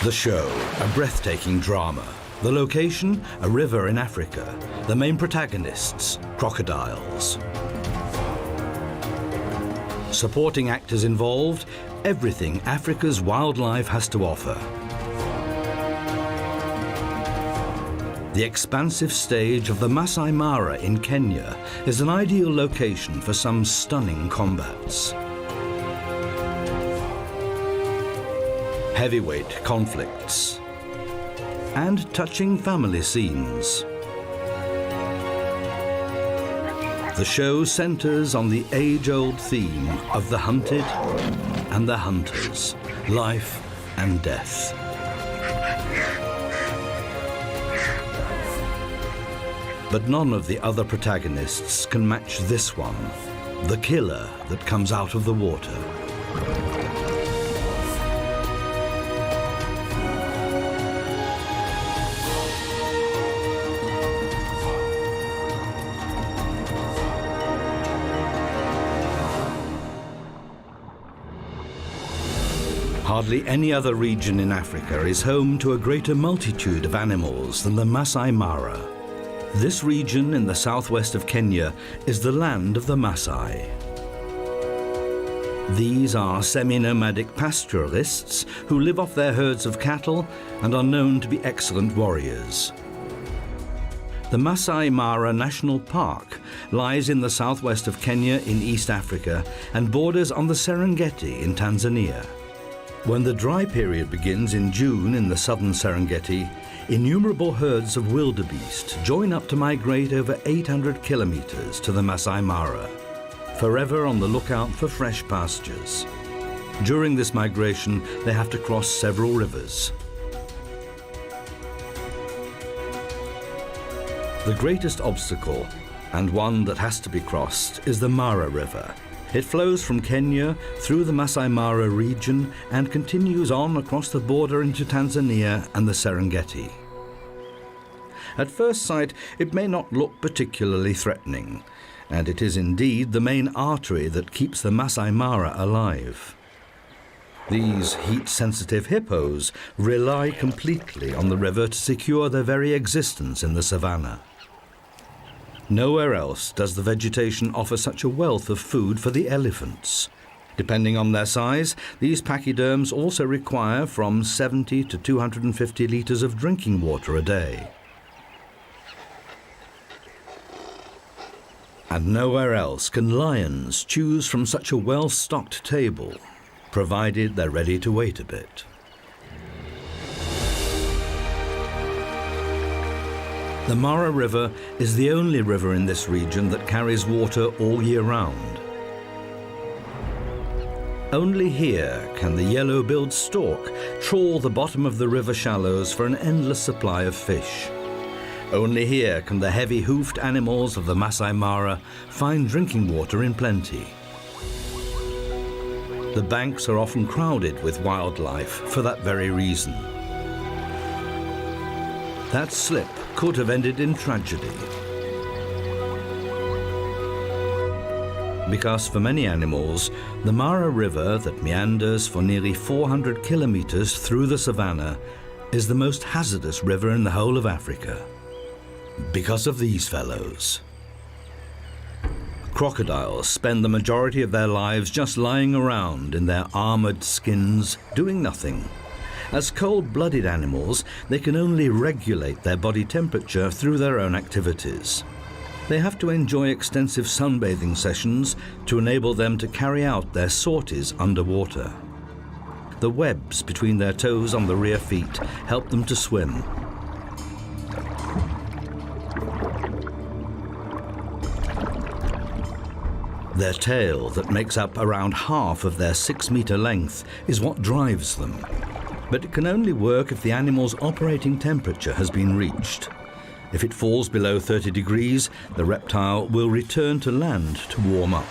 The show, a breathtaking drama. The location, a river in Africa. The main protagonists, crocodiles. Supporting actors involved, everything Africa's wildlife has to offer. The expansive stage of the Masai Mara in Kenya is an ideal location for some stunning combats. Heavyweight conflicts and touching family scenes. The show centers on the age-old theme of the hunted and the hunters, life and death. But none of the other protagonists can match this one, the killer that comes out of the water. Hardly any other region in Africa is home to a greater multitude of animals than the Masai Mara. This region in the southwest of Kenya is the land of the Masai. These are semi-nomadic pastoralists who live off their herds of cattle and are known to be excellent warriors. The Masai Mara National Park lies in the southwest of Kenya in East Africa and borders on the Serengeti in Tanzania. When the dry period begins in June in the southern Serengeti, innumerable herds of wildebeest join up to migrate over 800 kilometers to the Masai Mara, forever on the lookout for fresh pastures. During this migration, they have to cross several rivers. The greatest obstacle, and one that has to be crossed, is the Mara River. It flows from Kenya through the Masai Mara region and continues on across the border into Tanzania and the Serengeti. At first sight, it may not look particularly threatening, and it is indeed the main artery that keeps the Masai Mara alive. These heat-sensitive hippos rely completely on the river to secure their very existence in the savannah. Nowhere else does the vegetation offer such a wealth of food for the elephants. Depending on their size, these pachyderms also require from 70 to 250 litres of drinking water a day. And nowhere else can lions choose from such a well-stocked table, provided they're ready to wait a bit. The Mara River is the only river in this region that carries water all year round. Only here can the yellow-billed stork trawl the bottom of the river shallows for an endless supply of fish. Only here can the heavy-hoofed animals of the Masai Mara find drinking water in plenty. The banks are often crowded with wildlife for that very reason. That slip could have ended in tragedy. Because for many animals, the Mara River that meanders for nearly 400 kilometers through the savannah is the most hazardous river in the whole of Africa. Because of these fellows. Crocodiles spend the majority of their lives just lying around in their armored skins, doing nothing. As cold-blooded animals, they can only regulate their body temperature through their own activities. They have to enjoy extensive sunbathing sessions to enable them to carry out their sorties underwater. The webs between their toes on the rear feet help them to swim. Their tail, that makes up around half of their 6-meter length, is what drives them. But it can only work if the animal's operating temperature has been reached. If it falls below 30 degrees, the reptile will return to land to warm up.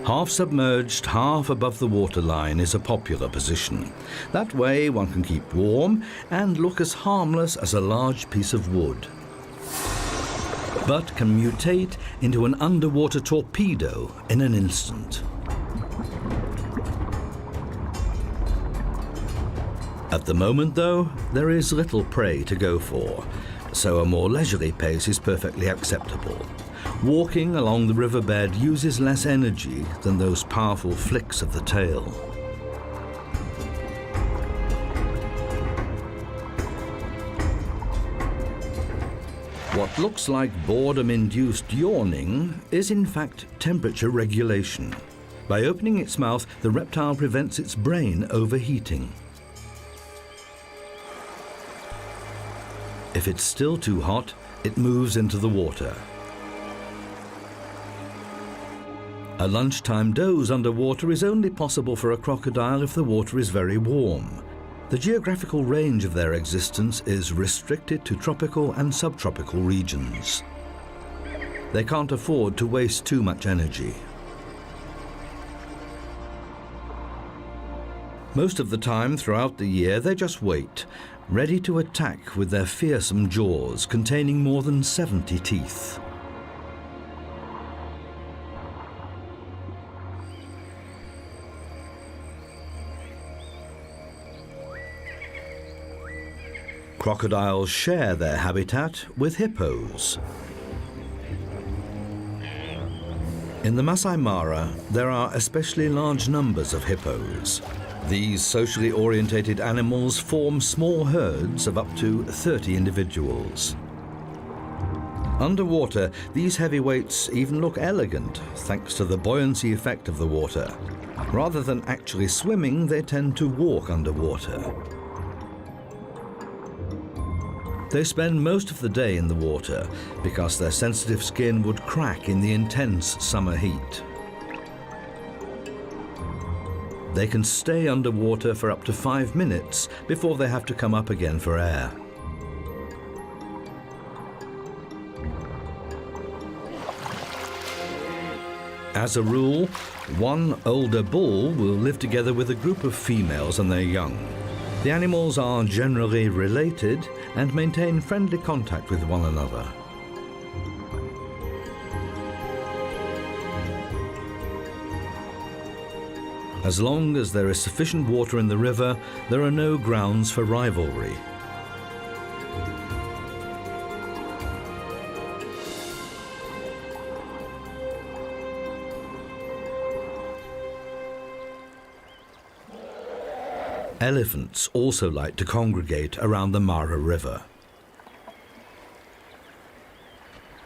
Half submerged, half above the waterline is a popular position. That way one can keep warm and look as harmless as a large piece of wood. But can mutate into an underwater torpedo in an instant. At the moment, though, there is little prey to go for, so a more leisurely pace is perfectly acceptable. Walking along the riverbed uses less energy than those powerful flicks of the tail. What looks like boredom-induced yawning is in fact temperature regulation. By opening its mouth, the reptile prevents its brain overheating. If it's still too hot, it moves into the water. A lunchtime doze underwater is only possible for a crocodile if the water is very warm. The geographical range of their existence is restricted to tropical and subtropical regions. They can't afford to waste too much energy. Most of the time throughout the year, they just wait, ready to attack with their fearsome jaws containing more than 70 teeth. Crocodiles share their habitat with hippos. In the Masai Mara, there are especially large numbers of hippos. These socially orientated animals form small herds of up to 30 individuals. Underwater, these heavyweights even look elegant thanks to the buoyancy effect of the water. Rather than actually swimming, they tend to walk underwater. They spend most of the day in the water because their sensitive skin would crack in the intense summer heat. They can stay underwater for up to 5 minutes before they have to come up again for air. As a rule, one older bull will live together with a group of females and their young. The animals are generally related and maintain friendly contact with one another. As long as there is sufficient water in the river, there are no grounds for rivalry. Elephants also like to congregate around the Mara River.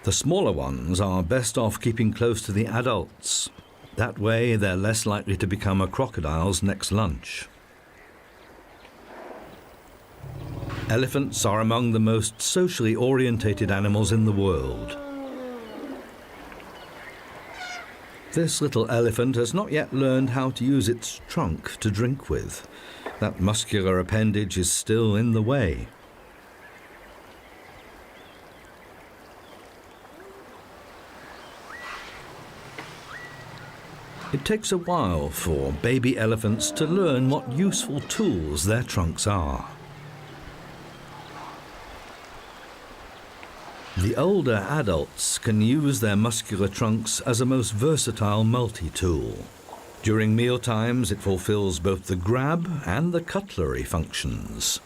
The smaller ones are best off keeping close to the adults. That way, they're less likely to become a crocodile's next lunch. Elephants are among the most socially orientated animals in the world. This little elephant has not yet learned how to use its trunk to drink with. That muscular appendage is still in the way. It takes a while for baby elephants to learn what useful tools their trunks are. The older adults can use their muscular trunks as a most versatile multi-tool. During meal times, it fulfills both the grab and the cutlery functions.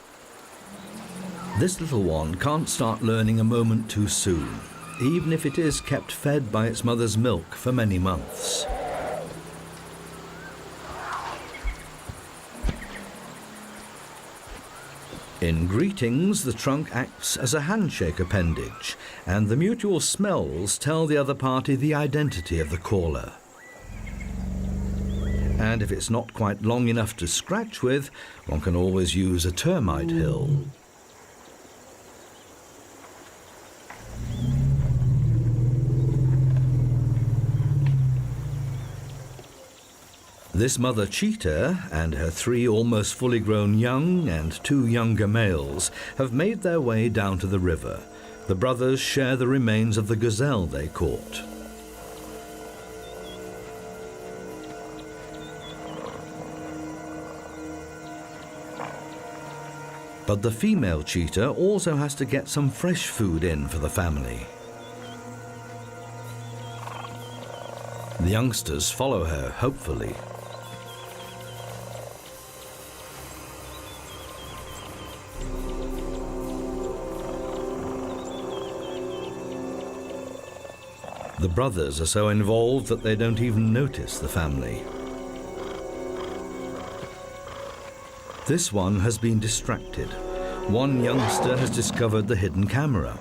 This little one can't start learning a moment too soon, even if it is kept fed by its mother's milk for many months. In greetings, the trunk acts as a handshake appendage, and the mutual smells tell the other party the identity of the caller. And if it's not quite long enough to scratch with, one can always use a termite hill. This mother cheetah and her 3 almost fully grown young and 2 younger males have made their way down to the river. The brothers share the remains of the gazelle they caught. But the female cheetah also has to get some fresh food in for the family. The youngsters follow her, hopefully. The brothers are so involved that they don't even notice the family. This one has been distracted. One youngster has discovered the hidden camera.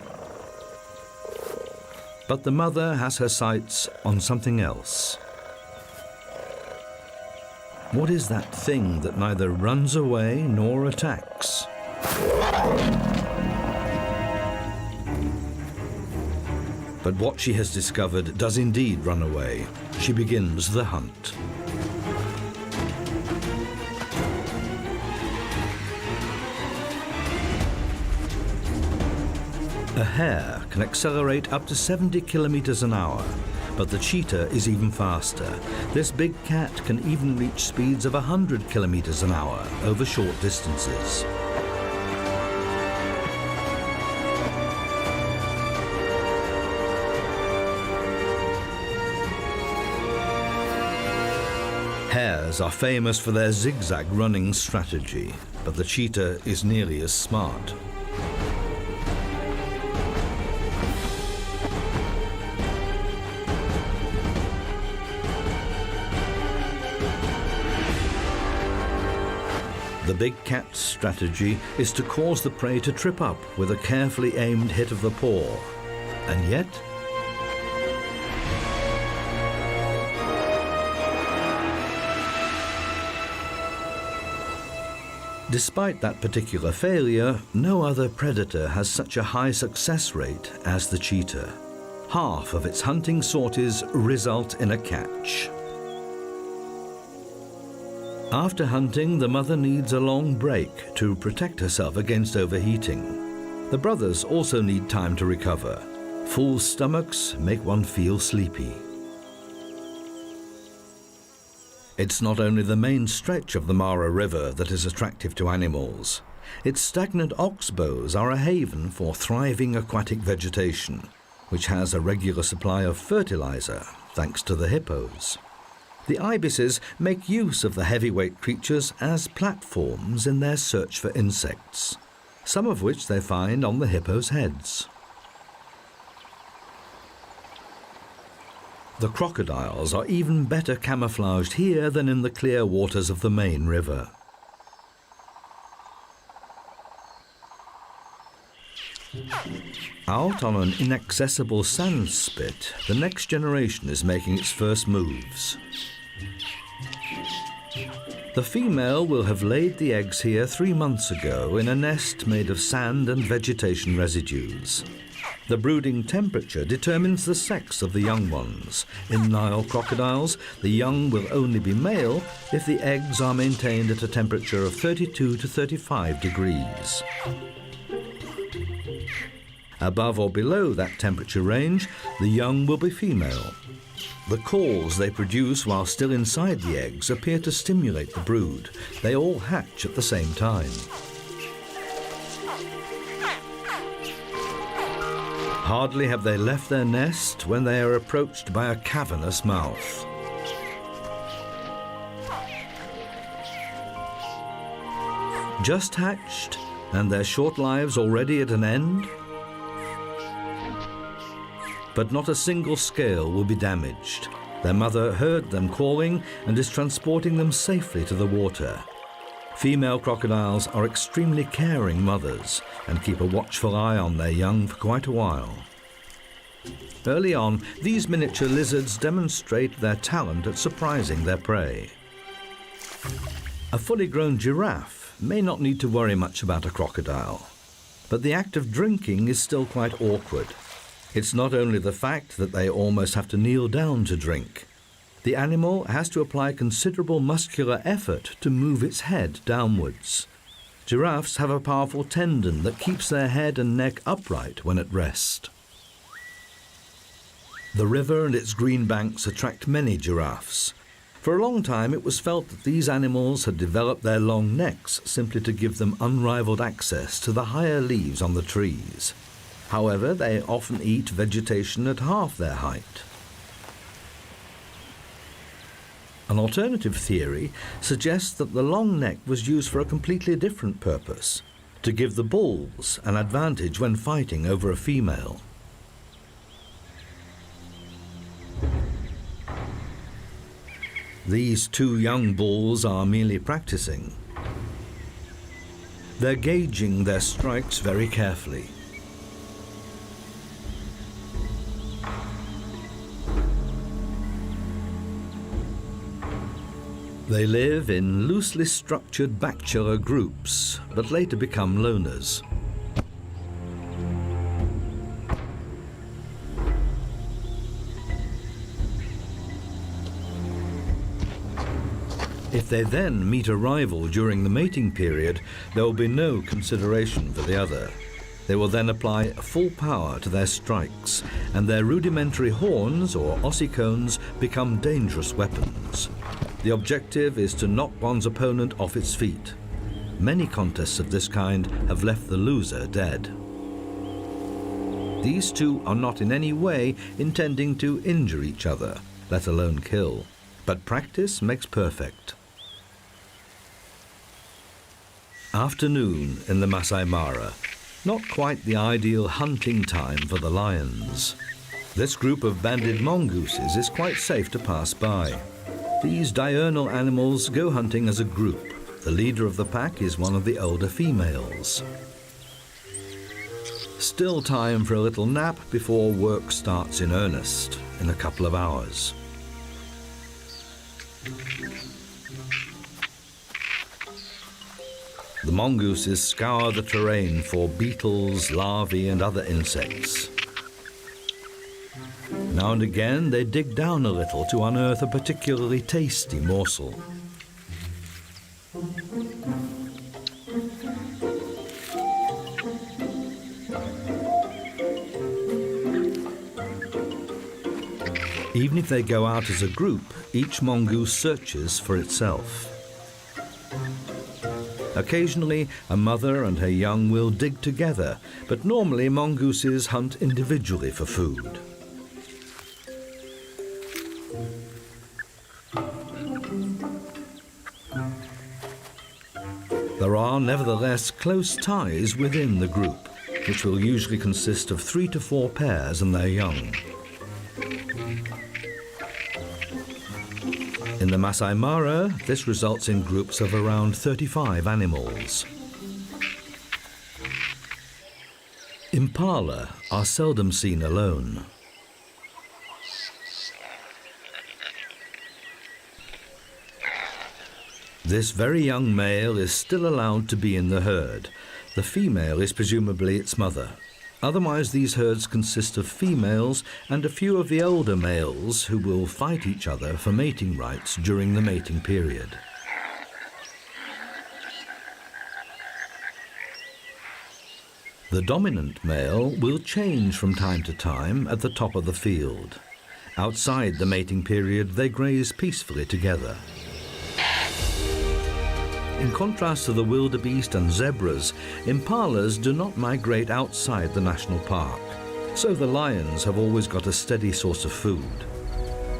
But the mother has her sights on something else. What is that thing that neither runs away nor attacks? But what she has discovered does indeed run away. She begins the hunt. A hare can accelerate up to 70 kilometers an hour, but the cheetah is even faster. This big cat can even reach speeds of 100 kilometers an hour over short distances. Hares are famous for their zigzag running strategy, but the cheetah is nearly as smart. The big cat's strategy is to cause the prey to trip up with a carefully aimed hit of the paw. And yet, despite that particular failure, no other predator has such a high success rate as the cheetah. Half of its hunting sorties result in a catch. After hunting, the mother needs a long break to protect herself against overheating. The brothers also need time to recover. Full stomachs make one feel sleepy. It's not only the main stretch of the Mara River that is attractive to animals. Its stagnant oxbows are a haven for thriving aquatic vegetation, which has a regular supply of fertilizer thanks to the hippos. The ibises make use of the heavyweight creatures as platforms in their search for insects, some of which they find on the hippos' heads. The crocodiles are even better camouflaged here than in the clear waters of the main river. Out on an inaccessible sand spit, the next generation is making its first moves. The female will have laid the eggs here 3 months ago in a nest made of sand and vegetation residues. The brooding temperature determines the sex of the young ones. In Nile crocodiles, the young will only be male if the eggs are maintained at a temperature of 32 to 35 degrees. Above or below that temperature range, the young will be female. The calls they produce while still inside the eggs appear to stimulate the brood. They all hatch at the same time. Hardly have they left their nest when they are approached by a cavernous mouth. Just hatched, and their short lives already at an end? But not a single scale will be damaged. Their mother heard them calling and is transporting them safely to the water. Female crocodiles are extremely caring mothers and keep a watchful eye on their young for quite a while. Early on, these miniature lizards demonstrate their talent at surprising their prey. A fully grown giraffe may not need to worry much about a crocodile, but the act of drinking is still quite awkward. It's not only the fact that they almost have to kneel down to drink. The animal has to apply considerable muscular effort to move its head downwards. Giraffes have a powerful tendon that keeps their head and neck upright when at rest. The river and its green banks attract many giraffes. For a long time it was felt that these animals had developed their long necks simply to give them unrivaled access to the higher leaves on the trees. However, they often eat vegetation at half their height. An alternative theory suggests that the long neck was used for a completely different purpose, to give the bulls an advantage when fighting over a female. These two young bulls are merely practicing. They're gauging their strikes very carefully. They live in loosely structured bachelor groups, but later become loners. If they then meet a rival during the mating period, there will be no consideration for the other. They will then apply full power to their strikes, and their rudimentary horns or ossicones become dangerous weapons. The objective is to knock one's opponent off its feet. Many contests of this kind have left the loser dead. These two are not in any way intending to injure each other, let alone kill. But practice makes perfect. Afternoon in the Masai Mara. Not quite the ideal hunting time for the lions. This group of banded mongooses is quite safe to pass by. These diurnal animals go hunting as a group. The leader of the pack is one of the older females. Still time for a little nap before work starts in earnest in a couple of hours. The mongooses scour the terrain for beetles, larvae and other insects. Now and again they dig down a little to unearth a particularly tasty morsel. Even if they go out as a group, each mongoose searches for itself. Occasionally, a mother and her young will dig together, but normally mongooses hunt individually for food. There are nevertheless close ties within the group, which will usually consist of 3 to 4 pairs and their young. In the Masai Mara, this results in groups of around 35 animals. Impala are seldom seen alone. This very young male is still allowed to be in the herd. The female is presumably its mother. Otherwise, these herds consist of females and a few of the older males who will fight each other for mating rights during the mating period. The dominant male will change from time to time at the top of the field. Outside the mating period, they graze peacefully together. In contrast to the wildebeest and zebras, impalas do not migrate outside the national park, so the lions have always got a steady source of food.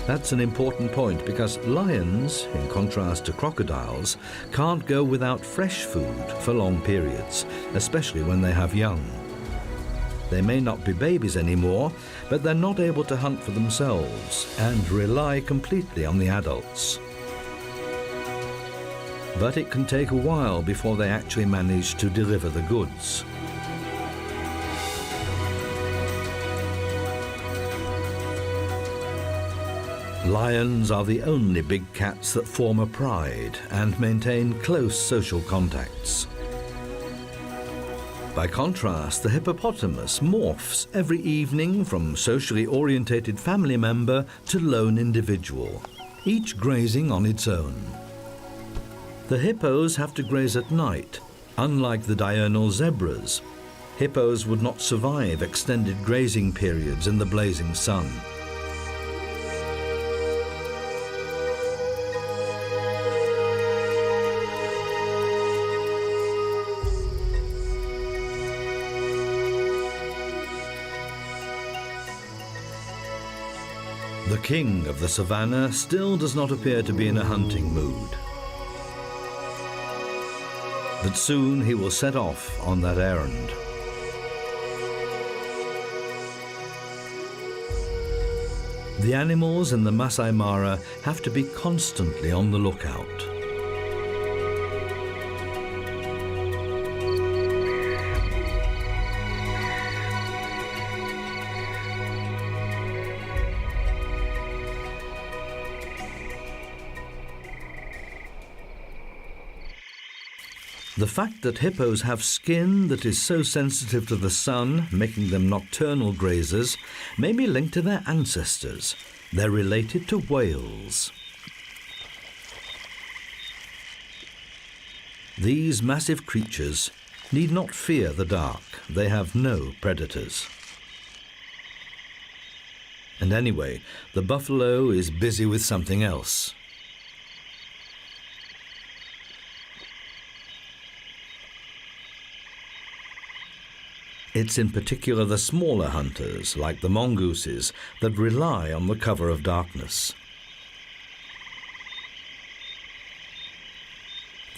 That's an important point because lions, in contrast to crocodiles, can't go without fresh food for long periods, especially when they have young. They may not be babies anymore, but they're not able to hunt for themselves and rely completely on the adults. But it can take a while before they actually manage to deliver the goods. Lions are the only big cats that form a pride and maintain close social contacts. By contrast, the hippopotamus morphs every evening from socially orientated family member to lone individual, each grazing on its own. The hippos have to graze at night, unlike the diurnal zebras. Hippos would not survive extended grazing periods in the blazing sun. The king of the savannah still does not appear to be in a hunting mood. But soon he will set off on that errand. The animals in the Masai Mara have to be constantly on the lookout. The fact that hippos have skin that is so sensitive to the sun, making them nocturnal grazers, may be linked to their ancestors. They're related to whales. These massive creatures need not fear the dark. They have no predators. And anyway, the buffalo is busy with something else. It's in particular the smaller hunters, like the mongooses, that rely on the cover of darkness.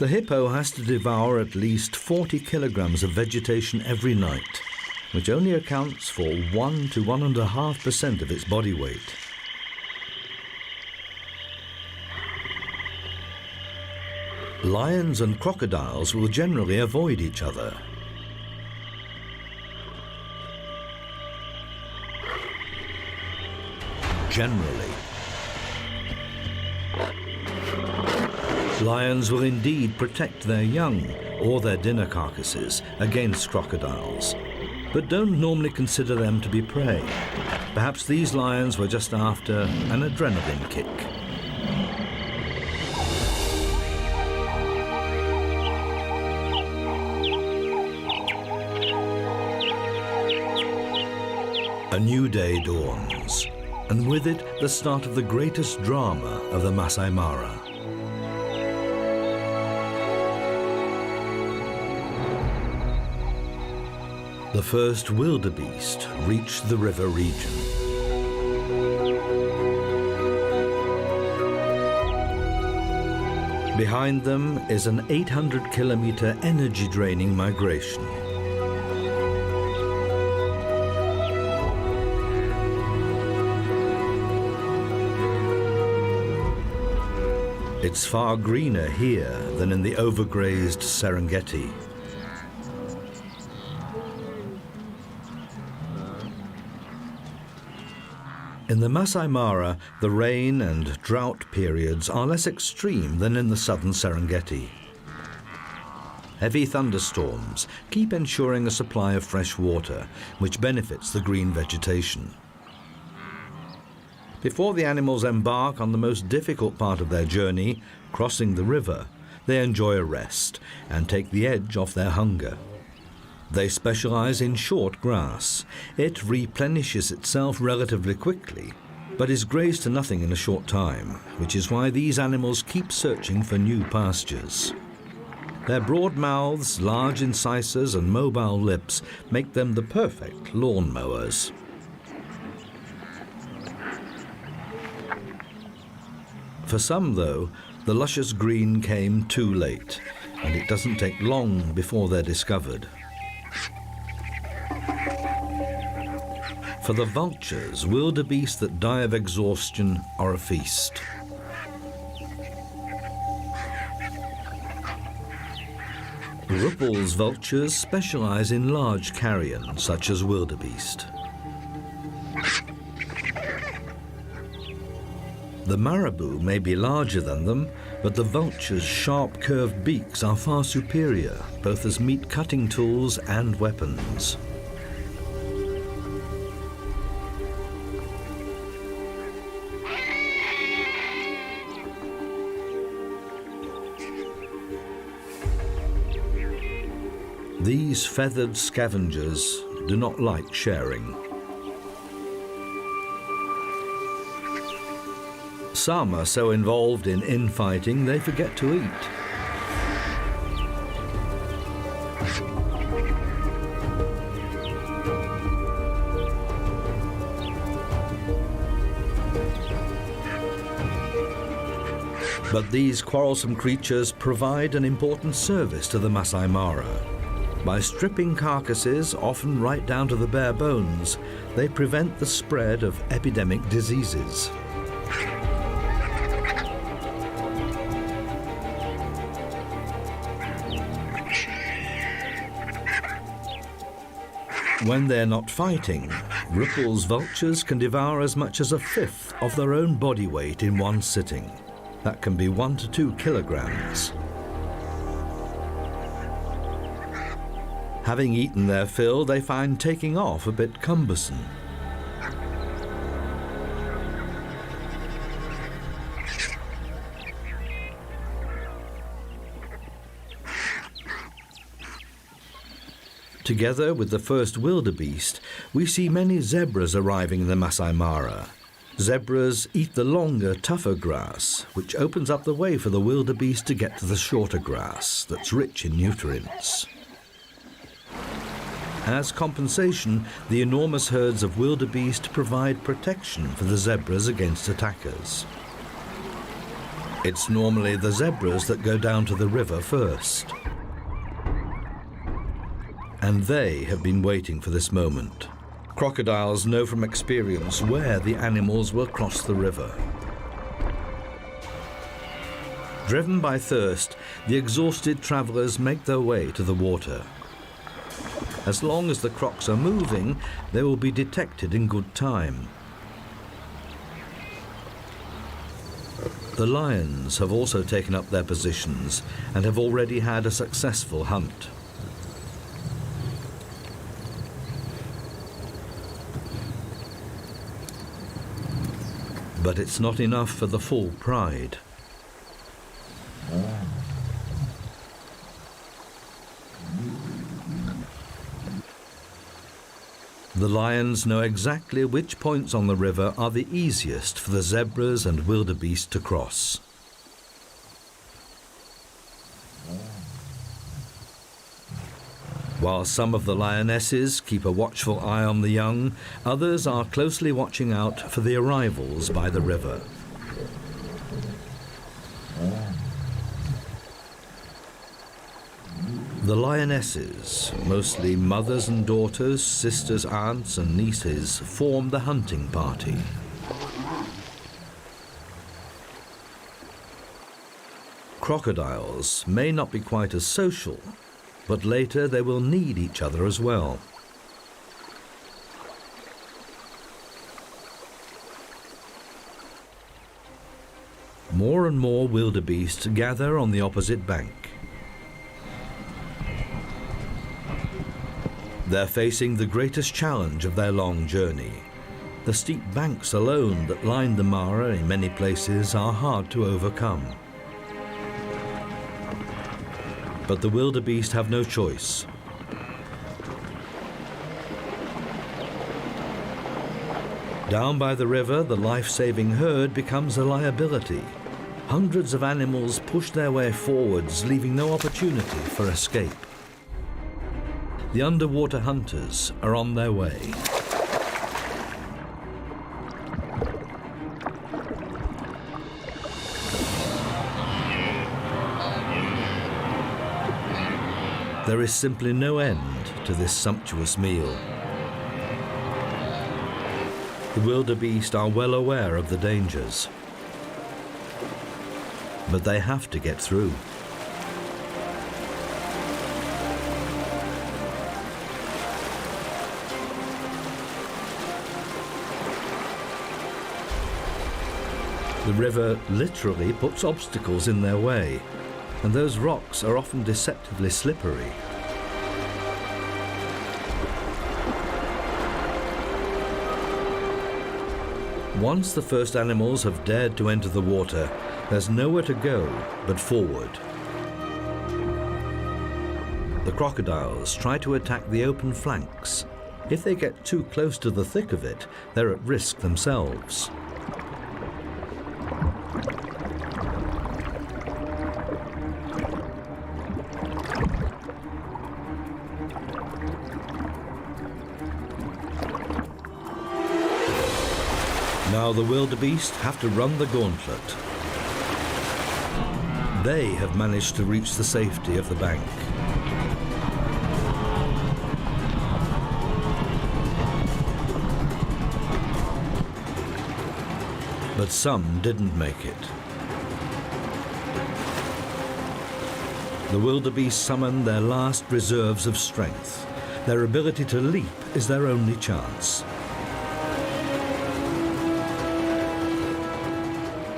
The hippo has to devour at least 40 kilograms of vegetation every night, which only accounts for 1 to 1.5% of its body weight. Lions and crocodiles will generally avoid each other. Generally. Lions will indeed protect their young or their dinner carcasses against crocodiles, but don't normally consider them to be prey. Perhaps these lions were just after an adrenaline kick. A new day dawns, and with it the start of the greatest drama of the Masai Mara. The first wildebeest reached the river region. Behind them is an 800-kilometer energy-draining migration. It's far greener here than in the overgrazed Serengeti. In the Masai Mara, the rain and drought periods are less extreme than in the southern Serengeti. Heavy thunderstorms keep ensuring a supply of fresh water, which benefits the green vegetation. Before the animals embark on the most difficult part of their journey, crossing the river, they enjoy a rest and take the edge off their hunger. They specialize in short grass. It replenishes itself relatively quickly, but is grazed to nothing in a short time, which is why these animals keep searching for new pastures. Their broad mouths, large incisors, and mobile lips make them the perfect lawn mowers. For some, though, the luscious green came too late, and it doesn't take long before they're discovered. For the vultures, wildebeest that die of exhaustion are a feast. Ruppel's vultures specialize in large carrion, such as wildebeest. The marabou may be larger than them, but the vulture's sharp curved beaks are far superior, both as meat cutting tools and weapons. These feathered scavengers do not like sharing. Some are so involved in infighting they forget to eat. But these quarrelsome creatures provide an important service to the Masai Mara. By stripping carcasses, often right down to the bare bones, they prevent the spread of epidemic diseases. When they're not fighting, Ripple's vultures can devour as much as a fifth of their own body weight in one sitting. That can be 1 to 2 kilograms. Having eaten their fill, they find taking off a bit cumbersome. Together with the first wildebeest, we see many zebras arriving in the Masai Mara. Zebras eat the longer, tougher grass, which opens up the way for the wildebeest to get to the shorter grass that's rich in nutrients. As compensation, the enormous herds of wildebeest provide protection for the zebras against attackers. It's normally the zebras that go down to the river first. And they have been waiting for this moment. Crocodiles know from experience where the animals will cross the river. Driven by thirst, the exhausted travelers make their way to the water. As long as the crocs are moving, they will be detected in good time. The lions have also taken up their positions and have already had a successful hunt. But it's not enough for the full pride. The lions know exactly which points on the river are the easiest for the zebras and wildebeest to cross. While some of the lionesses keep a watchful eye on the young, others are closely watching out for the arrivals by the river. The lionesses, mostly mothers and daughters, sisters, aunts and nieces, form the hunting party. Crocodiles may not be quite as social, but later they will need each other as well. More and more wildebeest gather on the opposite bank. They're facing the greatest challenge of their long journey. The steep banks alone that line the Mara in many places are hard to overcome. But the wildebeest have no choice. Down by the river, the life-saving herd becomes a liability. Hundreds of animals push their way forwards, leaving no opportunity for escape. The underwater hunters are on their way. There is simply no end to this sumptuous meal. The wildebeest are well aware of the dangers, but they have to get through. The river literally puts obstacles in their way, and those rocks are often deceptively slippery. Once the first animals have dared to enter the water, there's nowhere to go but forward. The crocodiles try to attack the open flanks. If they get too close to the thick of it, they're at risk themselves. Now the wildebeest have to run the gauntlet. They have managed to reach the safety of the bank. But some didn't make it. The wildebeest summon their last reserves of strength. Their ability to leap is their only chance.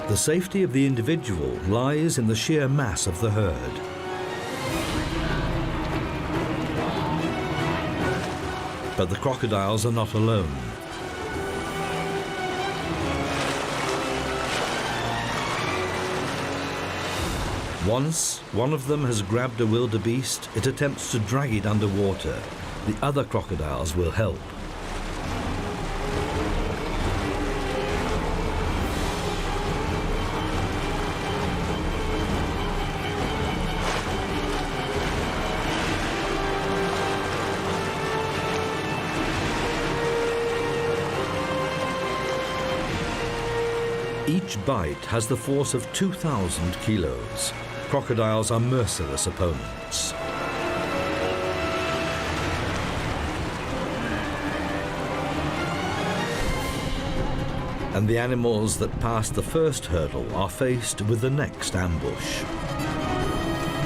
The safety of the individual lies in the sheer mass of the herd. But the crocodiles are not alone. Once one of them has grabbed a wildebeest, it attempts to drag it underwater. The other crocodiles will help. Each bite has the force of 2,000 kilos. Crocodiles are merciless opponents. And the animals that pass the first hurdle are faced with the next ambush.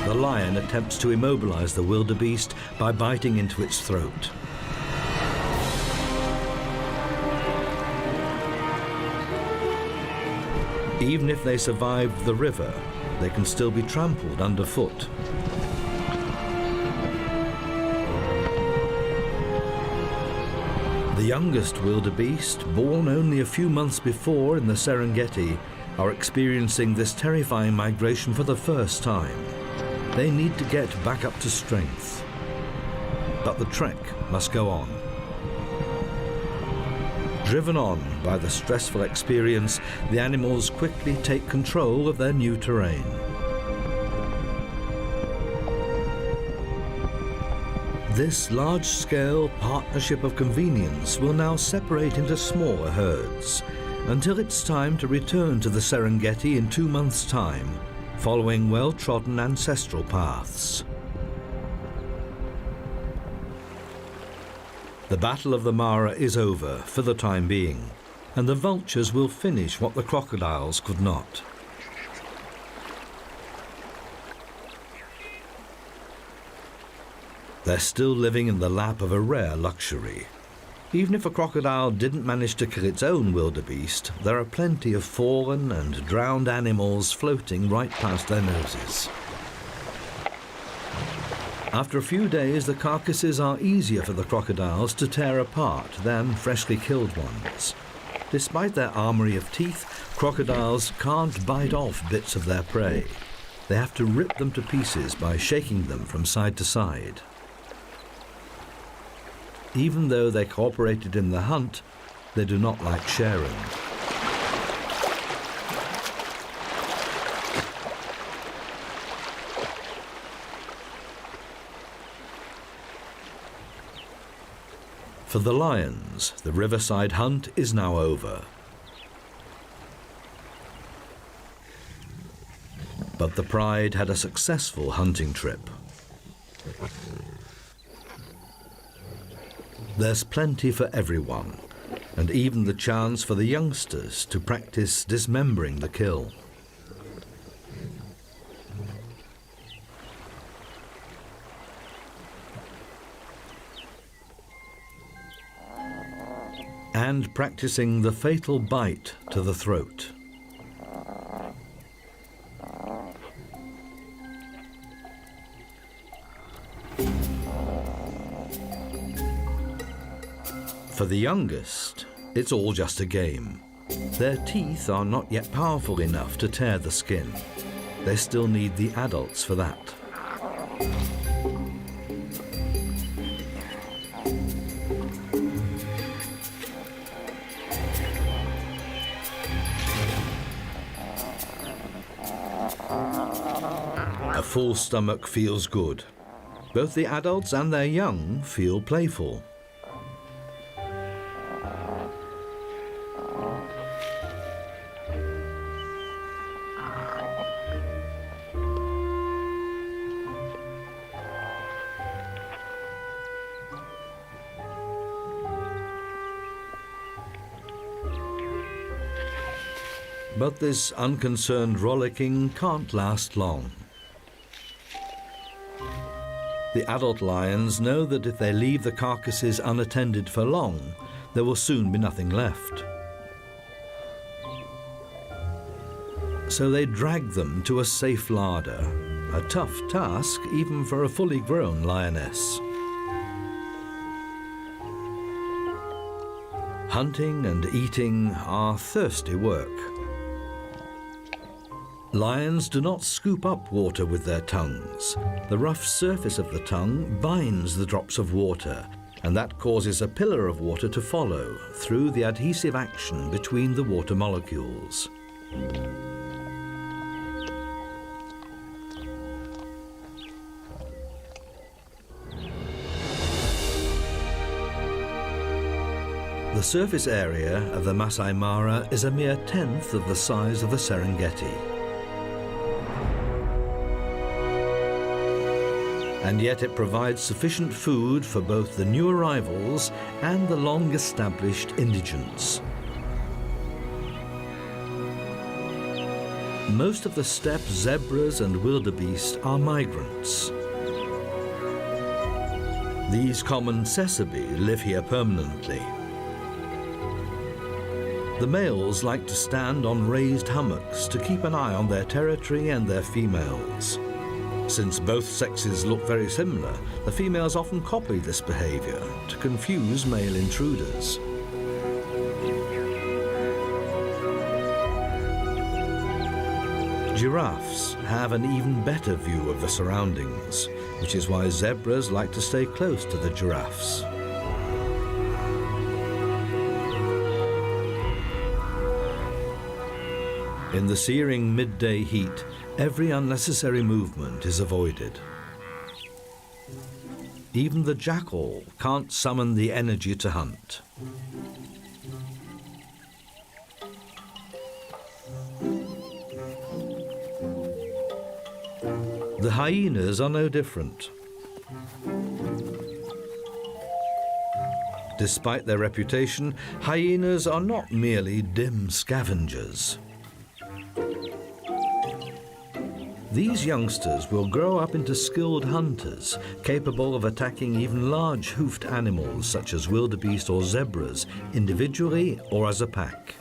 The lion attempts to immobilize the wildebeest by biting into its throat. Even if they survive the river, they can still be trampled underfoot. The youngest wildebeest, born only a few months before in the Serengeti, are experiencing this terrifying migration for the first time. They need to get back up to strength. But the trek must go on. Driven on by the stressful experience, the animals quickly take control of their new terrain. This large-scale partnership of convenience will now separate into smaller herds until it's time to return to the Serengeti in 2 months' time, following well-trodden ancestral paths. The Battle of the Mara is over for the time being, and the vultures will finish what the crocodiles could not. They're still living in the lap of a rare luxury. Even if a crocodile didn't manage to kill its own wildebeest, there are plenty of fallen and drowned animals floating right past their noses. After a few days, the carcasses are easier for the crocodiles to tear apart than freshly killed ones. Despite their armory of teeth, crocodiles can't bite off bits of their prey. They have to rip them to pieces by shaking them from side to side. Even though they cooperated in the hunt, they do not like sharing. For the lions, the riverside hunt is now over. But the pride had a successful hunting trip. There's plenty for everyone, and even the chance for the youngsters to practice dismembering the kill. And practicing the fatal bite to the throat. For the youngest, it's all just a game. Their teeth are not yet powerful enough to tear the skin. They still need the adults for that. A full stomach feels good. Both the adults and their young feel playful. But this unconcerned rollicking can't last long. The adult lions know that if they leave the carcasses unattended for long, there will soon be nothing left. So they drag them to a safe larder, a tough task even for a fully grown lioness. Hunting and eating are thirsty work. Lions do not scoop up water with their tongues. The rough surface of the tongue binds the drops of water, and that causes a pillar of water to follow through the adhesive action between the water molecules. The surface area of the Masai Mara is a mere tenth of the size of the Serengeti. And yet it provides sufficient food for both the new arrivals and the long-established indigents. Most of the steppe zebras and wildebeest are migrants. These common Cesabe live here permanently. The males like to stand on raised hummocks to keep an eye on their territory and their females. Since both sexes look very similar, the females often copy this behavior to confuse male intruders. Giraffes have an even better view of the surroundings, which is why zebras like to stay close to the giraffes. In the searing midday heat, every unnecessary movement is avoided. Even the jackal can't summon the energy to hunt. The hyenas are no different. Despite their reputation, hyenas are not merely dim scavengers. These youngsters will grow up into skilled hunters, capable of attacking even large hoofed animals such as wildebeest or zebras, individually or as a pack.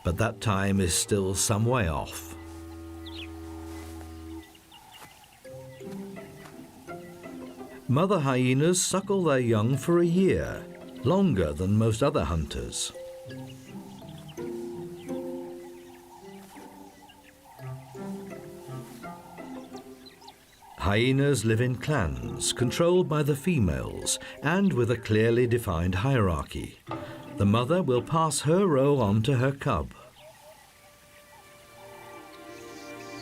But that time is still some way off. Mother hyenas suckle their young for a year, longer than most other hunters. Hyenas live in clans, controlled by the females, and with a clearly defined hierarchy. The mother will pass her role on to her cub.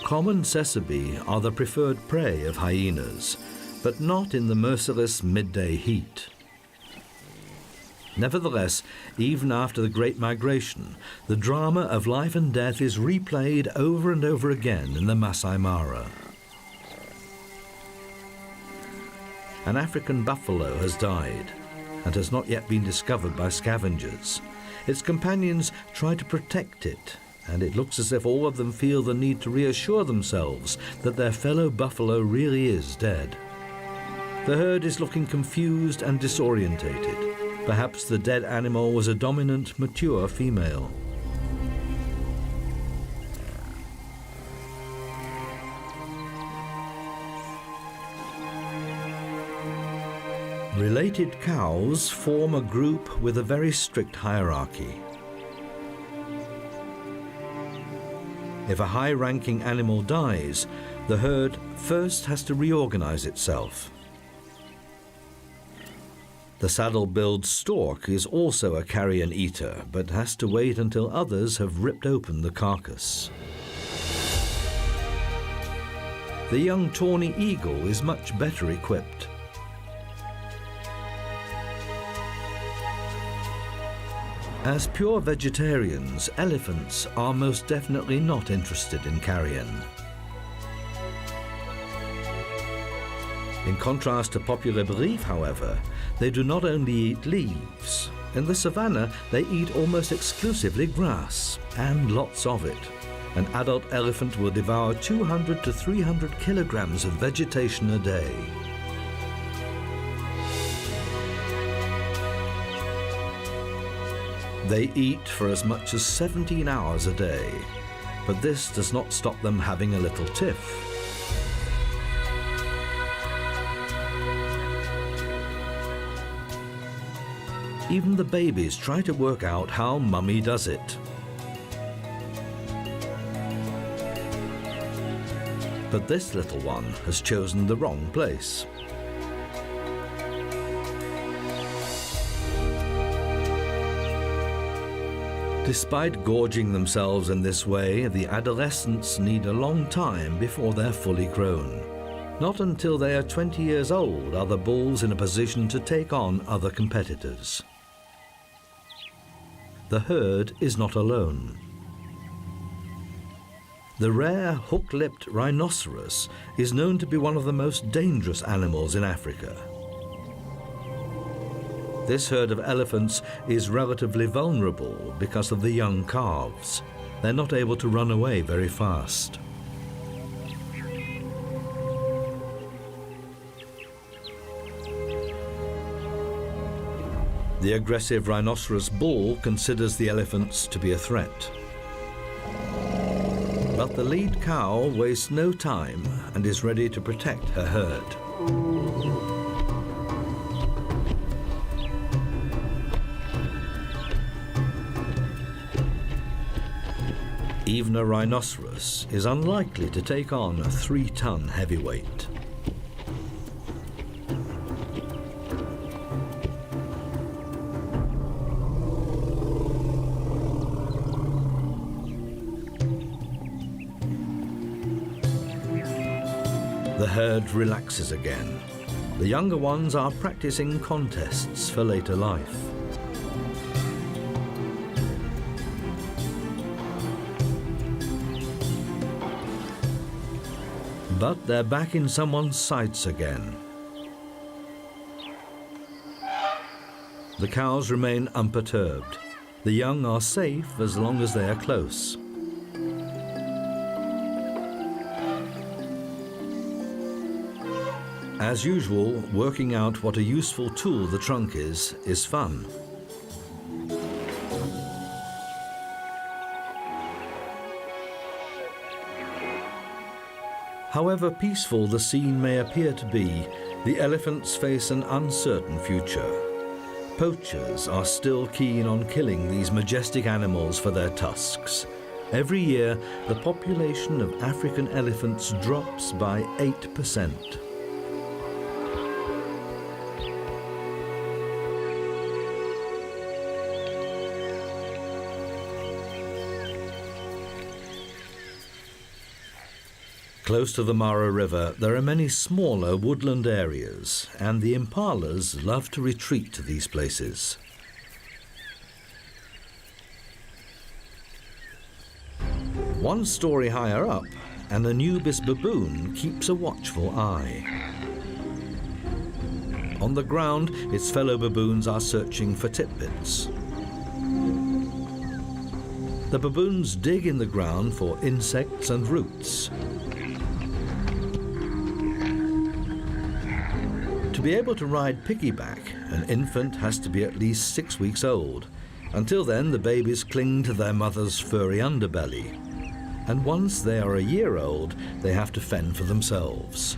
Common Cesabe are the preferred prey of hyenas, but not in the merciless midday heat. Nevertheless, even after the Great Migration, the drama of life and death is replayed over and over again in the Masai Mara. An African buffalo has died and has not yet been discovered by scavengers. Its companions try to protect it, and it looks as if all of them feel the need to reassure themselves that their fellow buffalo really is dead. The herd is looking confused and disorientated. Perhaps the dead animal was a dominant, mature female. Related cows form a group with a very strict hierarchy. If a high-ranking animal dies, the herd first has to reorganize itself. The saddle-billed stork is also a carrion eater, but has to wait until others have ripped open the carcass. The young tawny eagle is much better equipped. As pure vegetarians, elephants are most definitely not interested in carrion. In contrast to popular belief, however, they do not only eat leaves, In the savannah, they eat almost exclusively grass, and lots of it. An adult elephant will devour 200 to 300 kilograms of vegetation a day. They eat for as much as 17 hours a day, but this does not stop them having a little tiff. Even the babies try to work out how Mummy does it. But this little one has chosen the wrong place. Despite gorging themselves in this way, the adolescents need a long time before they're fully grown. Not until they are 20 years old are the bulls in a position to take on other competitors. The herd is not alone. The rare hook-lipped rhinoceros is known to be one of the most dangerous animals in Africa. This herd of elephants is relatively vulnerable because of the young calves. They're not able to run away very fast. The aggressive rhinoceros bull considers the elephants to be a threat. But the lead cow wastes no time and is ready to protect her herd. Even a rhinoceros is unlikely to take on a 3-ton heavyweight. The herd relaxes again. The younger ones are practicing contests for later life. But they're back in someone's sights again. The cows remain unperturbed. The young are safe as long as they are close. As usual, working out what a useful tool the trunk is fun. However peaceful the scene may appear to be, the elephants face an uncertain future. Poachers are still keen on killing these majestic animals for their tusks. Every year, the population of African elephants drops by 8%. Close to the Mara River, there are many smaller woodland areas, and the impalas love to retreat to these places. One story higher up, an Anubis baboon keeps a watchful eye. On the ground, its fellow baboons are searching for tidbits. The baboons dig in the ground for insects and roots. To be able to ride piggyback, an infant has to be at least 6 weeks old. Until then, the babies cling to their mother's furry underbelly. And once they are a year old, they have to fend for themselves.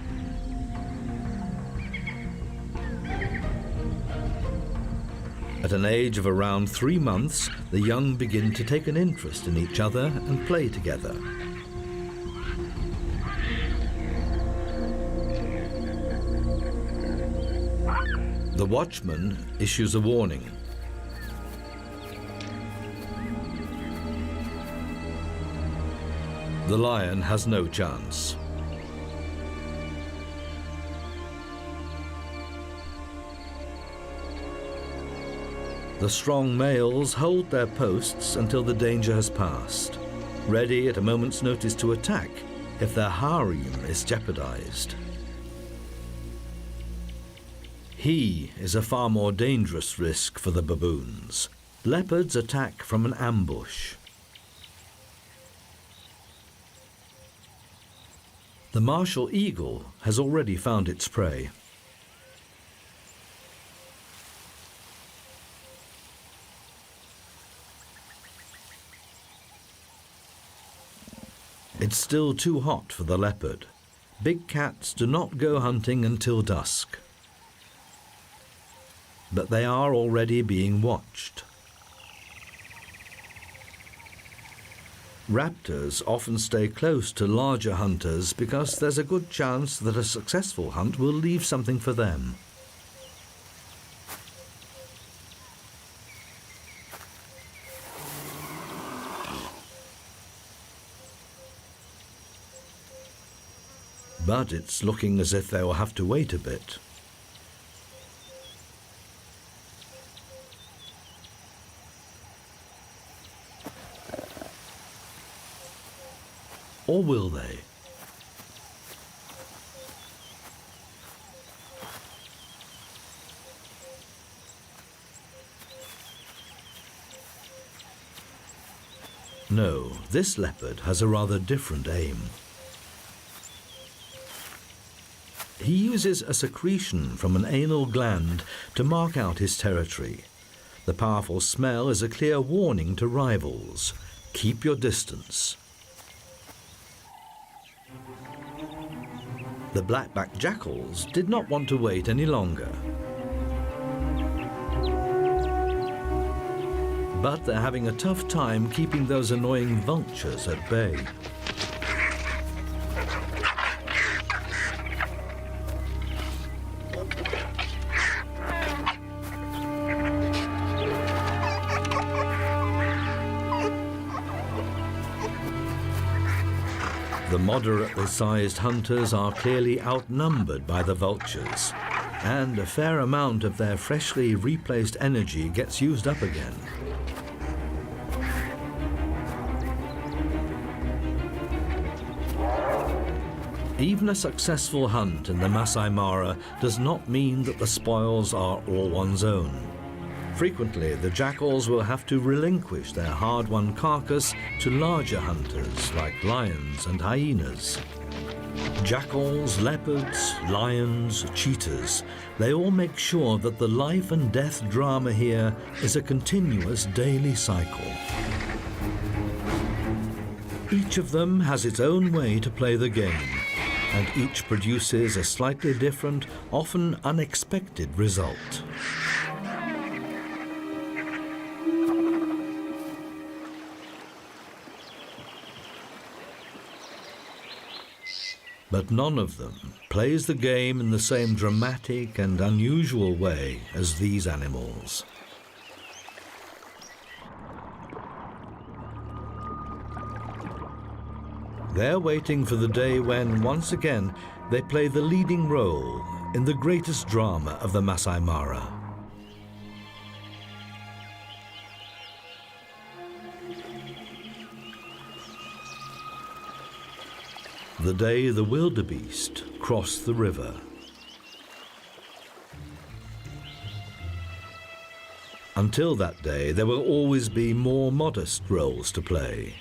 At an age of around 3 months, the young begin to take an interest in each other and play together. The watchman issues a warning. The lion has no chance. The strong males hold their posts until the danger has passed, ready at a moment's notice to attack if their harem is jeopardized. He is a far more dangerous risk for the baboons. Leopards attack from an ambush. The martial eagle has already found its prey. It's still too hot for the leopard. Big cats do not go hunting until dusk. But they are already being watched. Raptors often stay close to larger hunters because there's a good chance that a successful hunt will leave something for them. But it's looking as if they will have to wait a bit. Or will they? No, this leopard has a rather different aim. He uses a secretion from an anal gland to mark out his territory. The powerful smell is a clear warning to rivals. Keep your distance. The black-backed jackals did not want to wait any longer. But they're having a tough time keeping those annoying vultures at bay. The moderately sized hunters are clearly outnumbered by the vultures, and a fair amount of their freshly replaced energy gets used up again. Even a successful hunt in the Masai Mara does not mean that the spoils are all one's own. Frequently, the jackals will have to relinquish their hard-won carcass to larger hunters like lions and hyenas. Jackals, leopards, lions, cheetahs, they all make sure that the life and death drama here is a continuous daily cycle. Each of them has its own way to play the game, and each produces a slightly different, often unexpected result. But none of them plays the game in the same dramatic and unusual way as these animals. They're waiting for the day when, once again, they play the leading role in the greatest drama of the Masai Mara. The day the wildebeest crossed the river. Until that day, there will always be more modest roles to play.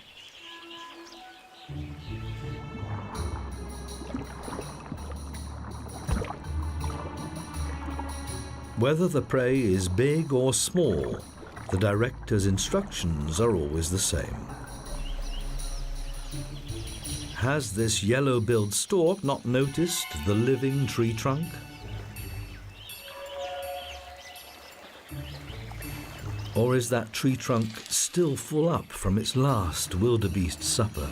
Whether the prey is big or small, the director's instructions are always the same. Has this yellow-billed stork not noticed the living tree trunk? Or is that tree trunk still full up from its last wildebeest supper?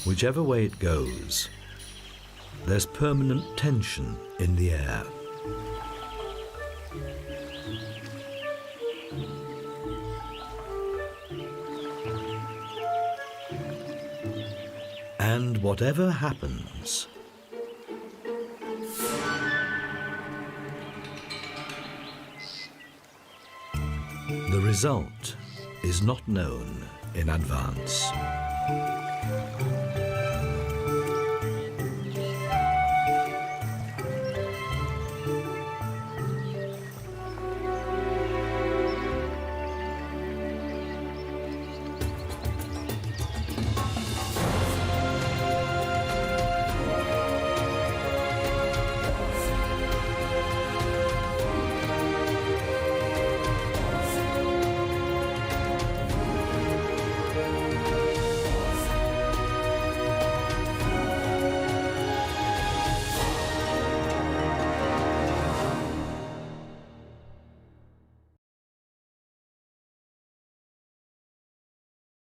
Whichever way it goes, there's permanent tension in the air. And whatever happens, the result is not known in advance.